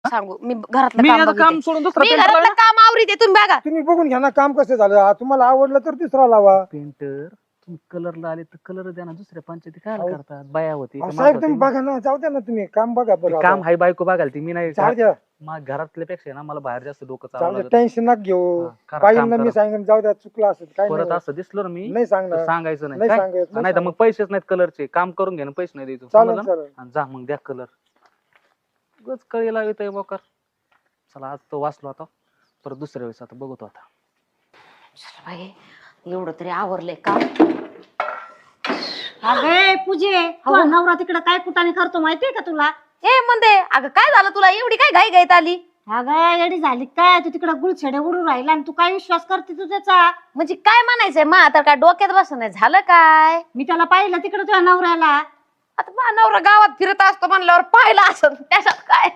सांगू मी घरातलं मी काम याचं काम बघते. सोडून दुसरा मी पेंटर घरातलं काम आवरीते तुम्ही बघा. तुम्ही बघून घ्या ना काम कसं झालं. तुम्हाला आवडलं तर दुसरा लावा. पेंटर तुम्ही कलरला आले तर कलर द्या ना. दुसऱ्या पंचायती काय अहो, करतात? बाया होती तर साहेब माणसं तुम्ही होती. बघा ना, जाऊ द्या ना, तुम्ही काम बघा बरं. काम हाय बायको बघाल ती मी नाही जाऊ द्या, मग घरातल्यापेक्षा ना मला बाहेर जास्त डोकं जाऊ चालवलं द्या, टेन्शन नका घेऊ. हा, करा, पाहिजे काम ना, मी करा. सांगेन जाऊ द्या, चुकलं असेल काय परत नाही. असं दिसलं ना मी नाही तर सांगणार, सांगायचं नाही नाही काय? सांगायचं, नाही तर मग पैसेच नाहीत कलरचे. काम करून घे ना, पैसे नाही द्यायचो चालेल समजलं ना? चालेल. आणि जा मग द्या कलर. उगाच कळी लावित आहे बोकर. चला आज तो वाचलो आता, परत दुसऱ्या वेळेस आता बघतो आता. चल बाई, एवढं तरी आवरलंय काम. अगे पूजे तुझा नवरा तिकडे काय कुटाने करतो माहितीये का तुला? ए म्हणते अगं काय झालं तुला एवढी काय घाई घाईत आली? अगं येडी झाली काय तू तिकडे गुळछडे उडून राहिला आणि तू काय विश्वास करते तू त्याचा? म्हणजे काय म्हणायचंय मा तर काय डोक्यात बसत नाही झालं काय? मी त्याला पाहिलं तिकडे तुझ्या नवऱ्याला. आता माझा नवरा गावात फिरत असतो म्हणल्यावर पाहिला असं त्याच्यात काय